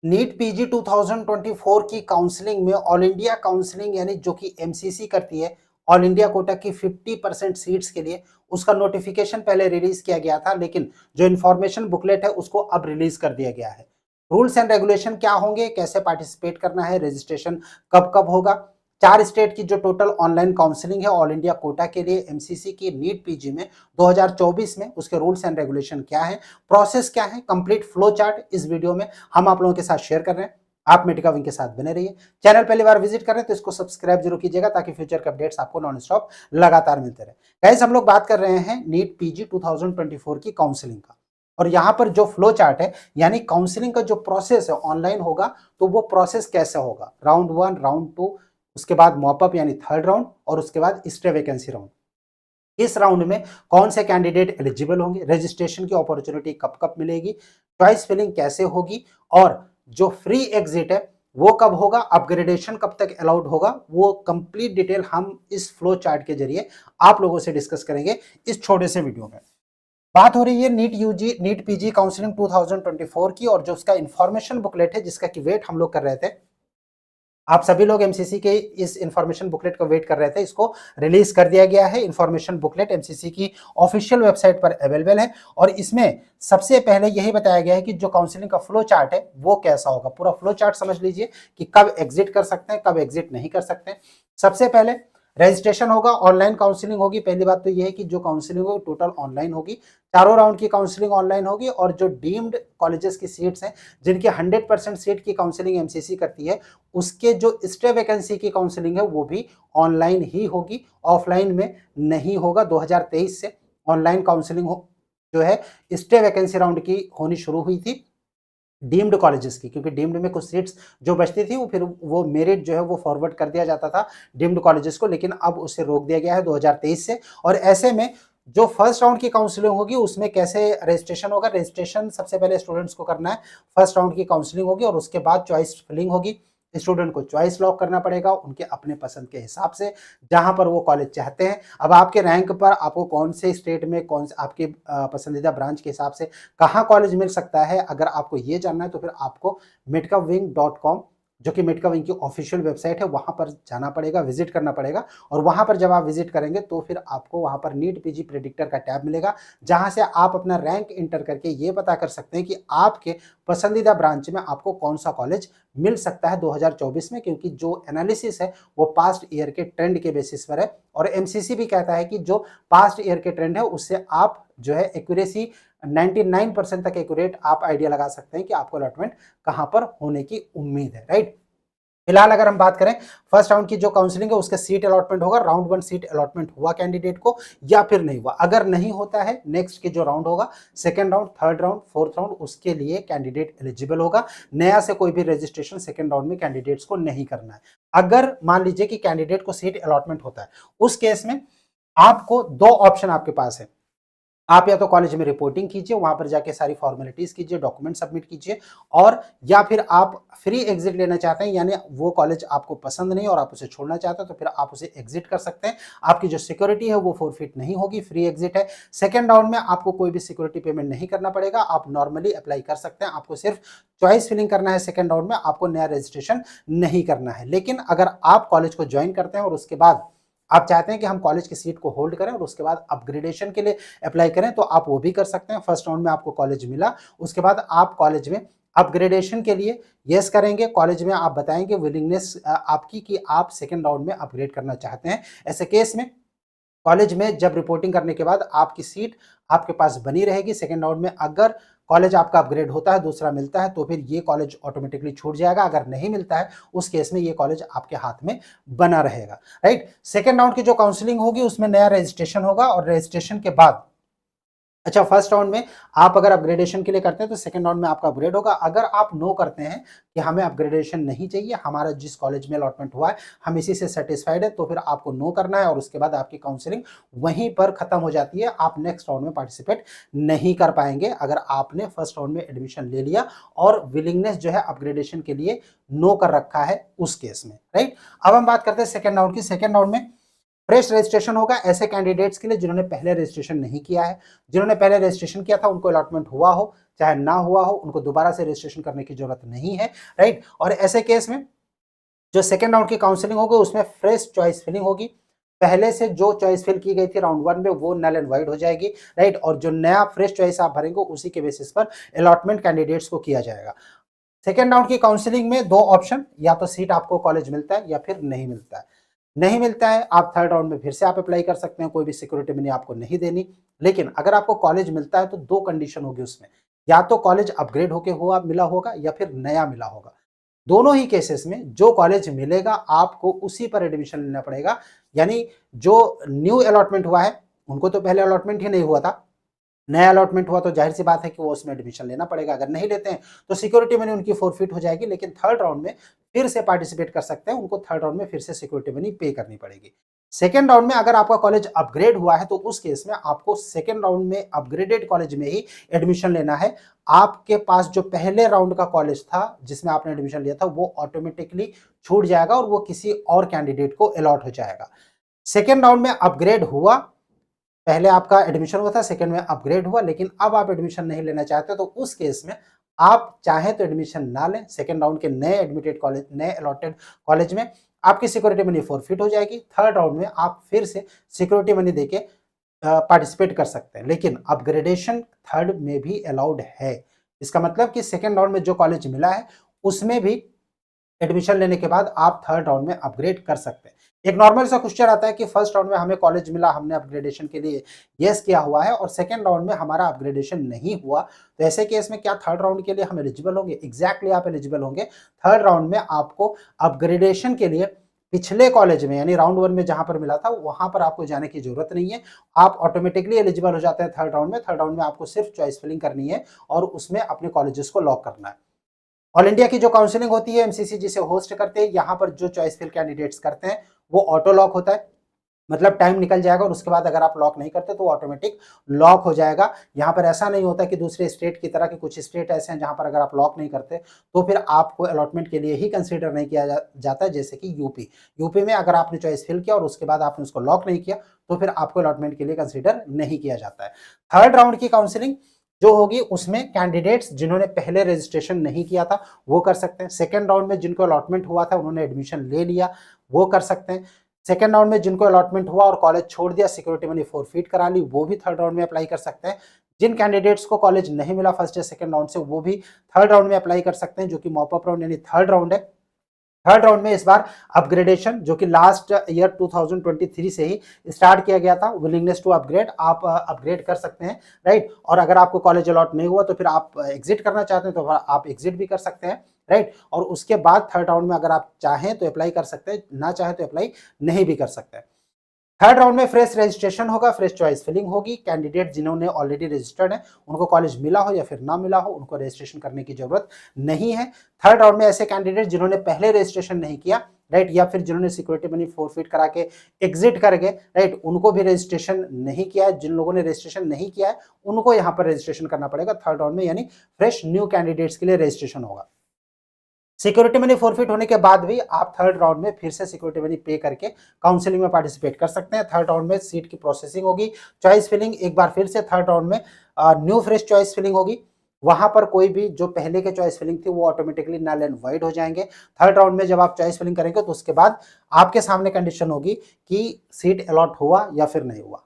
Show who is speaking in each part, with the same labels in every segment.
Speaker 1: NEET PG 2024 की counselling में all India counselling यानी जो कि एमसीसी करती है ऑल इंडिया कोटा की 50% सीट्स के लिए, उसका नोटिफिकेशन पहले रिलीज किया गया था, लेकिन जो इन्फॉर्मेशन बुकलेट है उसको अब रिलीज कर दिया गया है। रूल्स एंड रेगुलेशन क्या होंगे, कैसे पार्टिसिपेट करना है, रजिस्ट्रेशन कब कब होगा, 4 स्टेट की जो टोटल ऑनलाइन काउंसलिंग है ऑल इंडिया कोटा के लिए एमसीसी की नीट पीजी में 2024 में, उसके रूल्स एंड रेगुलेशन क्या है, प्रोसेस क्या है, कंप्लीट फ्लो चार्ट इस वीडियो में हम आप लोगों के साथ शेयर कर रहे हैं। आप मेडिका विंग के साथ बने रहिए। चैनल पहली बार विजिट कर रहे हैं तो इसको सब्सक्राइब जरूर कीजिएगा ताकि फ्यूचर के अपडेट्स आपको नॉन स्टॉप लगातार मिलते रहे। गाइस, हम लोग बात कर रहे हैं नीट पीजी 2024 की काउंसलिंग का, और यहाँ पर जो फ्लो चार्ट है यानी काउंसलिंग का जो प्रोसेस है ऑनलाइन होगा, तो वो प्रोसेस कैसे होगा, राउंड 1, राउंड 2, उसके बाद मॉपअप यानी थर्ड राउंड, और उसके बाद स्टे वैकेंसी राउंड। इस राउंड में कौन से कैंडिडेट एलिजिबल होंगे, रजिस्ट्रेशन की अपॉर्चुनिटी कब कब मिलेगी, चॉइस फिलिंग कैसे होगी, और जो फ्री एग्जिट है वो कब होगा, अपग्रेडेशन कब तक अलाउड होगा, वो कंप्लीट डिटेल हम इस फ्लो चार्ट के जरिए आप लोगों से डिस्कस करेंगे इस छोटे से वीडियो में। बात हो रही है NEET UG NEET PG counselling 2024 की, और जो उसका इंफॉर्मेशन बुकलेट है जिसका कि वेट हम लोग कर रहे थे, आप सभी लोग एमसीसी के इस इंफॉर्मेशन बुकलेट को वेट कर रहे थे, इसको रिलीज कर दिया गया है। इंफॉर्मेशन बुकलेट एमसीसी की ऑफिशियल वेबसाइट पर अवेलेबल है, और इसमें सबसे पहले यही बताया गया है कि जो काउंसलिंग का फ्लो चार्ट है वो कैसा होगा। पूरा फ्लो चार्ट समझ लीजिए कि कब एग्जिट कर सकते हैं, कब एग्जिट नहीं कर सकते हैं। सबसे पहले रजिस्ट्रेशन होगा, ऑनलाइन काउंसलिंग होगी। पहली बात तो यह है कि जो काउंसलिंग होगी टोटल ऑनलाइन होगी, चारों राउंड की काउंसलिंग ऑनलाइन होगी, और जो डीम्ड कॉलेजेस की सीट्स हैं जिनकी 100% सीट की काउंसलिंग एमसीसी करती है, उसके जो स्टे वैकेंसी की काउंसलिंग है वो भी ऑनलाइन ही होगी, ऑफलाइन में नहीं होगा। 2023 से ऑनलाइन काउंसलिंग जो है स्टे वैकेंसी राउंड की होनी शुरू हुई थी डीम्ड कॉलेजेस की, क्योंकि डीम्ड में कुछ सीट्स जो बचती थी वो फिर वो मेरिट जो है वो फॉरवर्ड कर दिया जाता था डीम्ड कॉलेजेस को, लेकिन अब उसे रोक दिया गया है 2023 से। और ऐसे में जो फर्स्ट राउंड की काउंसलिंग होगी उसमें कैसे रजिस्ट्रेशन होगा, रजिस्ट्रेशन सबसे पहले स्टूडेंट्स को करना है। फर्स्ट राउंड की काउंसलिंग होगी और उसके बाद चॉइस फिलिंग होगी। स्टूडेंट को चॉइस लॉक करना पड़ेगा उनके अपने पसंद के हिसाब से, जहां पर वो कॉलेज चाहते हैं। अब आपके रैंक पर आपको कौन से स्टेट में कौन से आपके पसंदीदा ब्रांच के हिसाब से कहाँ कॉलेज मिल सकता है, अगर आपको ये जानना है तो फिर आपको medcavwing.com, जो कि मेडका विंग की ऑफिशियल वेबसाइट है, वहां पर जाना पड़ेगा, विजिट करना पड़ेगा। और वहां पर जब आप विजिट करेंगे तो फिर आपको वहां पर नीट पीजी प्रेडिक्टर का टैब मिलेगा, जहां से आप अपना रैंक इंटर करके ये पता कर सकते हैं कि आपके पसंदीदा ब्रांच में आपको कौन सा कॉलेज मिल सकता है 2024 में, क्योंकि जो एनालिसिस है वो पास्ट ईयर के ट्रेंड के बेसिस पर है। और एमसीसी भी कहता है कि जो पास्ट ईयर के ट्रेंड है उससे आप जो है एक्यूरेसी 99% तक एक्यूरेट आप आइडिया लगा सकते हैं कि आपको अलॉटमेंट कहां पर होने की उम्मीद है, राइट। फिलहाल अगर हम बात करें फर्स्ट राउंड की जो काउंसलिंग है उसका सीट अलॉटमेंट होगा, राउंड 1 सीट अलॉटमेंट हुआ कैंडिडेट को या फिर नहीं हुआ। अगर नहीं होता है नेक्स्ट के जो राउंड होगा, second round, third round, fourth round, उसके लिए कैंडिडेट एलिजिबल होगा। नया से कोई भी रजिस्ट्रेशन सेकंड राउंड में कैंडिडेट्स को नहीं करना है। अगर मान लीजिए कि कैंडिडेट को सीट अलॉटमेंट होता है, उस केस में आपको दो ऑप्शन आपके पास है। आप या तो कॉलेज में रिपोर्टिंग कीजिए, वहां पर जाके सारी फॉर्मेलिटीज कीजिए, डॉक्यूमेंट सबमिट कीजिए, और या फिर आप फ्री एग्जिट लेना चाहते हैं, यानी वो कॉलेज आपको पसंद नहीं और आप उसे छोड़ना चाहते हैं, तो फिर आप उसे एग्जिट कर सकते हैं। आपकी जो सिक्योरिटी है वो फोरफिट नहीं होगी, फ्री एग्जिट है। सेकेंड राउंड में आपको कोई भी सिक्योरिटी पेमेंट नहीं करना पड़ेगा, आप नॉर्मली अप्लाई कर सकते हैं। आपको सिर्फ चॉइस फिलिंग करना है सेकेंड राउंड में, आपको नया रजिस्ट्रेशन नहीं करना है। लेकिन अगर आप कॉलेज को ज्वाइन करते हैं और उसके बाद आप चाहते हैं कि हम कॉलेज की सीट को होल्ड करें और उसके बाद अपग्रेडेशन के लिए अप्लाई करें, तो आप वो भी कर सकते हैं। फर्स्ट राउंड में आपको कॉलेज मिला, उसके बाद आप कॉलेज में अपग्रेडेशन के लिए यस करेंगे। कॉलेज में आप बताएंगे विलिंगनेस आपकी कि आप सेकेंड राउंड में अपग्रेड करना चाहते हैं। ऐसे केस में कॉलेज में जब रिपोर्टिंग करने के बाद आपकी सीट आपके पास बनी रहेगी। सेकेंड राउंड में अगर कॉलेज आपका अपग्रेड होता है, दूसरा मिलता है, तो फिर ये कॉलेज ऑटोमेटिकली छूट जाएगा। अगर नहीं मिलता है उस केस में ये कॉलेज आपके हाथ में बना रहेगा, राइट। सेकेंड राउंड की जो काउंसलिंग होगी उसमें नया रजिस्ट्रेशन होगा, और रजिस्ट्रेशन के बाद अच्छा, फर्स्ट राउंड में आप अगर अपग्रेडेशन के लिए करते हैं तो सेकंड राउंड में आपका अपग्रेड होगा। अगर आप नो करते हैं कि हमें अपग्रेडेशन नहीं चाहिए, हमारा जिस कॉलेज में अलॉटमेंट हुआ है हम इसी से सेटिस्फाइड है, तो फिर आपको नो करना है और उसके बाद आपकी काउंसलिंग वहीं पर खत्म हो जाती है। आप नेक्स्ट राउंड में पार्टिसिपेट नहीं कर पाएंगे अगर आपने फर्स्ट राउंड में एडमिशन ले लिया और विलिंगनेस जो है अपग्रेडेशन के लिए नो कर रखा है उस केस में, राइट। अब हम बात करते हैं सेकेंड राउंड की। सेकेंड राउंड में फ्रेश रजिस्ट्रेशन होगा ऐसे कैंडिडेट्स के लिए जिन्होंने पहले रजिस्ट्रेशन नहीं किया है। जिन्होंने पहले रजिस्ट्रेशन किया था उनको अलॉटमेंट हुआ हो, चाहे ना हुआ हो, उनको दोबारा से रजिस्ट्रेशन करने की जरूरत नहीं है, राइट। और ऐसे केस में जो सेकेंड राउंड की काउंसलिंग होगी उसमें फ्रेश चॉइस फिलिंग होगी। पहले से जो चॉइस फिल की गई थी राउंड 1 में वो नल एंड वाइड हो जाएगी, राइट। और जो नया फ्रेश चॉइस आप भरेंगे उसी के बेसिस पर अलॉटमेंट कैंडिडेट्स को किया जाएगा। सेकेंड राउंड की काउंसलिंग में दो ऑप्शन, या तो सीट आपको कॉलेज मिलता है या फिर नहीं मिलता है। नहीं मिलता है, आप थर्ड राउंड में फिर से आप अप्लाई कर सकते हैं, कोई भी सिक्योरिटी मनी आपको नहीं देनी। लेकिन अगर आपको कॉलेज मिलता है तो दो कंडीशन होगी उसमें, या तो कॉलेज अपग्रेड होके हुआ मिला होगा या फिर नया मिला होगा। दोनों ही केसेस में जो कॉलेज मिलेगा आपको उसी पर एडमिशन लेना पड़ेगा। यानी जो न्यू अलॉटमेंट हुआ है उनको तो पहले अलॉटमेंट ही नहीं हुआ था, नया अलॉटमेंट हुआ तो जाहिर सी बात है कि वो उसमें एडमिशन लेना पड़ेगा। अगर नहीं लेते हैं तो सिक्योरिटी मनी उनकी फोरफिट हो जाएगी, लेकिन थर्ड राउंड में फिर से पार्टिसिपेट कर सकते हैं, उनको थर्ड राउंड में फिर से सिक्योरिटी मनी पे करनी पड़ेगी। सेकेंड राउंड में अगर आपका कॉलेज अपग्रेड हुआ है तो उस केस में आपको सेकेंड राउंड में अपग्रेडेड कॉलेज में ही एडमिशन लेना है। आपके पास जो पहले राउंड का कॉलेज था जिसमें आपने एडमिशन लिया था वो ऑटोमेटिकली छूट जाएगा और वो किसी और कैंडिडेट को अलॉट हो जाएगा। सेकेंड राउंड में अपग्रेड हुआ, पहले आपका एडमिशन हुआ था, सेकंड में अपग्रेड हुआ, लेकिन अब आप एडमिशन नहीं लेना चाहते तो उस केस में आप चाहें तो एडमिशन ना लें। सेकंड राउंड के नए एडमिटेड कॉलेज, नए अलॉटेड कॉलेज में आपकी सिक्योरिटी मनी फोरफिट हो जाएगी। थर्ड राउंड में आप फिर से सिक्योरिटी मनी देके पार्टिसिपेट कर सकते हैं, लेकिन अपग्रेडेशन थर्ड में भी अलाउड है। इसका मतलब कि सेकेंड राउंड में जो कॉलेज मिला है उसमें भी एडमिशन लेने के बाद आप थर्ड राउंड में अपग्रेड कर सकते हैं। एक नॉर्मल सा क्वेश्चन आता है कि फर्स्ट राउंड में हमें कॉलेज मिला, हमने अपग्रेडेशन के लिए यस किया हुआ है और सेकंड राउंड में हमारा अपग्रेडेशन नहीं हुआ, तो ऐसे केस में क्या थर्ड राउंड के लिए हम एलिजिबल होंगे? एग्जैक्टली आप एलिजिबल होंगे। थर्ड राउंड में आपको अपग्रेडेशन के लिए पिछले कॉलेज में यानी राउंड 1 में जहां पर मिला था वहां पर आपको जाने की जरूरत नहीं है, आप ऑटोमेटिकली एलिजिबल हो जाते हैं थर्ड राउंड में। थर्ड राउंड में आपको सिर्फ चॉइस फिलिंग करनी है और उसमें अपने कॉलेजेस को लॉक करना है। ऑल इंडिया की जो काउंसलिंग होती है एमसीसी जिसे होस्ट करते हैं, यहाँ पर जो चॉइस फिल कैंडिडेट्स करते हैं वो ऑटो लॉक होता है, मतलब टाइम निकल जाएगा और उसके बाद अगर आप लॉक नहीं करते तो ऑटोमेटिक लॉक हो जाएगा। यहाँ पर ऐसा नहीं होता कि दूसरे स्टेट की तरह, कि कुछ स्टेट ऐसे हैं जहाँ पर अगर आप लॉक नहीं करते तो फिर आपको अलॉटमेंट के लिए ही कंसीडर नहीं किया जाता है, जैसे कि यूपी में अगर आपने चॉइस फिल किया और उसके बाद आपने उसको लॉक नहीं किया तो फिर आपको अलॉटमेंट के लिए कंसीडर नहीं किया जाता है। थर्ड राउंड की काउंसलिंग जो होगी उसमें कैंडिडेट्स जिन्होंने पहले रजिस्ट्रेशन नहीं किया था वो कर सकते हैं। सेकेंड राउंड में जिनको अलॉटमेंट हुआ था उन्होंने एडमिशन ले लिया वो कर सकते हैं। सेकेंड राउंड में जिनको अलॉटमेंट हुआ और कॉलेज छोड़ दिया, सिक्योरिटी मनी फोरफिट करा ली, वो भी थर्ड राउंड में अप्लाई कर सकते हैं। जिन कैंडिडेट्स को कॉलेज नहीं मिला फर्स्ट या सेकेंड राउंड से वो भी थर्ड राउंड में अप्लाई कर सकते हैं, जो कि मॉपअप राउंड यानी थर्ड राउंड है। थर्ड राउंड में इस बार अपग्रेडेशन जो कि लास्ट ईयर 2023 से ही स्टार्ट किया गया था, विलिंगनेस टू अपग्रेड, आप अपग्रेड कर सकते हैं, राइट। और अगर आपको कॉलेज अलॉट नहीं हुआ तो फिर आप एग्जिट करना चाहते हैं तो आप एग्जिट भी कर सकते हैं, राइट। और उसके बाद थर्ड राउंड में अगर आप चाहें तो अप्लाई कर सकते हैं, ना चाहें तो अप्लाई नहीं भी कर सकते हैं। थर्ड राउंड में फ्रेश रजिस्ट्रेशन होगा, फ्रेश चॉइस फिलिंग होगी। कैंडिडेट जिन्होंने ऑलरेडी रजिस्टर्ड है उनको कॉलेज मिला हो या फिर ना मिला हो उनको रजिस्ट्रेशन करने की जरूरत नहीं है। थर्ड राउंड में ऐसे कैंडिडेट जिन्होंने पहले रजिस्ट्रेशन नहीं किया, राइट, या फिर जिन्होंने सिक्योरिटी मनी फोरफिट करा के एग्जिट कर गए, राइट, उनको भी रजिस्ट्रेशन नहीं किया है। जिन लोगों ने रजिस्ट्रेशन नहीं किया है उनको यहाँ पर रजिस्ट्रेशन करना पड़ेगा थर्ड राउंड में, यानी फ्रेश न्यू कैंडिडेट्स के लिए रजिस्ट्रेशन होगा। सिक्योरिटी मनी फोरफिट होने के बाद भी आप थर्ड राउंड में फिर से सिक्योरिटी मनी पे करके काउंसलिंग में पार्टिसिपेट कर सकते हैं। थर्ड राउंड में सीट की प्रोसेसिंग होगी, चॉइस फिलिंग एक बार फिर से थर्ड राउंड में न्यू फ्रेश चॉइस फिलिंग होगी। वहां पर कोई भी जो पहले के चॉइस फिलिंग थी वो ऑटोमेटिकली नल एंड वाइड हो जाएंगे। थर्ड राउंड में जब आप चॉइस फिलिंग करेंगे तो उसके बाद आपके सामने कंडीशन होगी कि सीट अलॉट हुआ या फिर नहीं हुआ।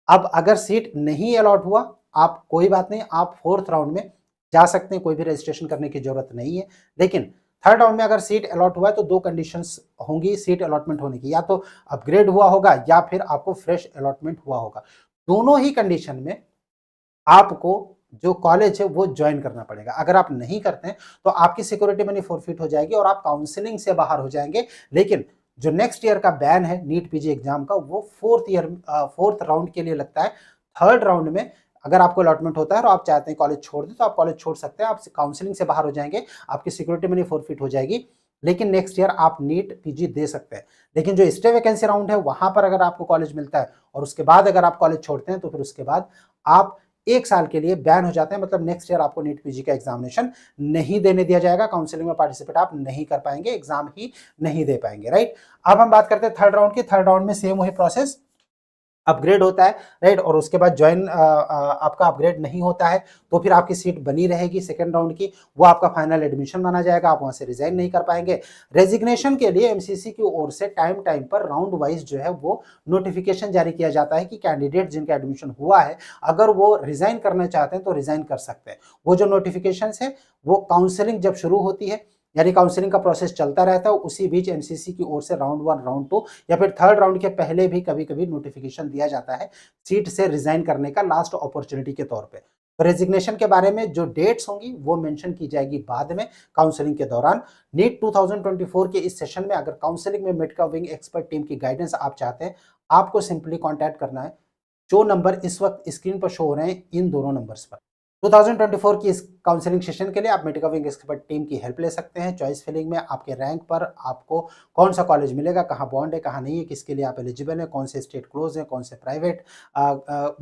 Speaker 1: अब अगर सीट नहीं अलॉट हुआ, आप कोई बात नहीं, आप फोर्थ राउंड में जा सकते हैं, कोई भी रजिस्ट्रेशन करने की जरूरत नहीं है। लेकिन थर्ड राउंड में अगर सीट अलॉट हुआ है तो दो कंडीशंस होंगी सीट अलॉटमेंट होने की, या तो अपग्रेड हुआ होगा या फिर आपको फ्रेश अलॉटमेंट हुआ होगा। दोनों ही कंडीशन में आपको जो कॉलेज है वो ज्वाइन करना पड़ेगा। अगर आप नहीं करते हैं तो आपकी सिक्योरिटी मनी फोरफिट हो जाएगी और आप काउंसलिंग से बाहर हो जाएंगे। लेकिन जो नेक्स्ट ईयर का बैन है नीट पीजी एग्जाम का वो फोर्थ राउंड के लिए लगता है। थर्ड राउंड में अगर आपको अलॉटमेंट होता है और आप चाहते हैं कॉलेज छोड़ दें तो आप कॉलेज छोड़ सकते हैं, आप काउंसलिंग से बाहर हो जाएंगे, आपकी सिक्योरिटी मनी फोरफिट हो जाएगी। लेकिन नेक्स्ट ईयर आप नीट पीजी दे सकते हैं। लेकिन जो स्टे वैकेंसी राउंड है वहां पर अगर आपको कॉलेज मिलता है और उसके बाद अगर आप कॉलेज छोड़ते हैं तो फिर उसके बाद आप एक साल के लिए बैन हो जाते हैं, मतलब नेक्स्ट ईयर आपको नीट पीजी का एग्जामिनेशन नहीं देने दिया जाएगा, काउंसलिंग में पार्टिसिपेट आप नहीं कर पाएंगे, एग्जाम ही नहीं दे पाएंगे, राइट। अब हम बात करते हैं थर्ड राउंड की। थर्ड राउंड में सेम वही प्रोसेस, अपग्रेड होता है, राइट, और उसके बाद ज्वाइन आपका अपग्रेड नहीं होता है तो फिर आपकी सीट बनी रहेगी सेकंड राउंड की, वो आपका फाइनल एडमिशन माना जाएगा, आप वहां से रिजाइन नहीं कर पाएंगे। रेजिग्नेशन के लिए एमसीसी की ओर से टाइम टाइम पर राउंड वाइज जो है वो नोटिफिकेशन जारी किया जाता है कि कैंडिडेट जिनका एडमिशन हुआ है अगर वो रिजाइन करना चाहते हैं तो रिजाइन कर सकते हैं। वो जो नोटिफिकेशन है वो काउंसलिंग जब शुरू होती है, यानी काउंसलिंग का प्रोसेस चलता रहता है, उसी बीच एमसीसी की ओर से राउंड 1, राउंड 2 या फिर थर्ड राउंड के पहले भी कभी-कभी नोटिफिकेशन दिया जाता है सीट से रिजाइन करने का लास्ट अपॉर्चुनिटी के तौर पे। तो रेजिग्नेशन के बारे में जो डेट्स होंगी वो मेंशन की जाएगी बाद में काउंसलिंग के दौरान। नीट 2024 के इस सेशन में अगर काउंसलिंग में मेडका विंग एक्सपर्ट टीम की गाइडेंस आप चाहते हैं, आपको सिंपली कॉन्टैक्ट करना है जो नंबर इस वक्त स्क्रीन पर शो हो रहे हैं इन दोनों नंबर्स पर। 2024 की इस काउंसलिंग सेशन के लिए आप मेडिका विंग एक्सपर्ट टीम की हेल्प ले सकते हैं। चॉइस फिलिंग में आपके रैंक पर आपको कौन सा कॉलेज मिलेगा, कहाँ बॉन्ड है, कहाँ नहीं है, किसके लिए आप एलिजिबल हैं, कौन से स्टेट क्लोज हैं, कौन से प्राइवेट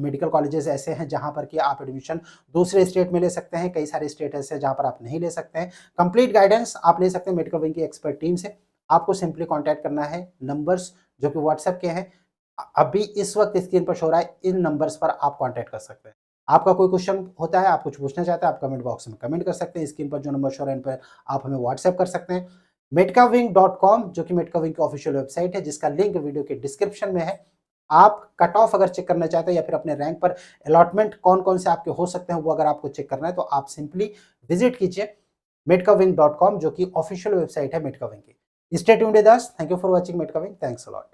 Speaker 1: मेडिकल कॉलेजेस ऐसे हैं जहाँ पर कि आप एडमिशन दूसरे स्टेट में ले सकते हैं, कई सारे स्टेट ऐसे हैं जहाँ पर आप नहीं ले सकते हैं। कंप्लीट गाइडेंस आप ले सकते हैं मेडिका विंग की एक्सपर्ट टीम से। आपको सिंपली कॉन्टैक्ट करना है नंबर्स जो कि व्हाट्सएप के हैं, अभी इस वक्त स्क्रीन पर शो रहा है, इन नंबर्स पर आप कॉन्टैक्ट कर सकते हैं। आपका कोई क्वेश्चन होता है, आप कुछ पूछना चाहते हैं, आप कमेंट बॉक्स में कमेंट कर सकते हैं। स्क्रीन पर जो नंबर शो रहा है इन पर आप हमें व्हाट्सएप कर सकते हैं। medcaWing.com जो कि मेडका विंग की ऑफिशियल वेबसाइट है जिसका लिंक वीडियो के डिस्क्रिप्शन में है। आप कट ऑफ अगर चेक करना चाहते हैं या फिर अपने रैंक पर अलॉटमेंट कौन-कौन से आपके हो सकते हैं वो अगर आपको चेक करना है तो आप सिंपली विजिट कीजिए medcaWing.com जो कि ऑफिशियल वेबसाइट है मेडका विंग की। Stay tuned with us. Thank you for watching medical wing. Thanks a lot.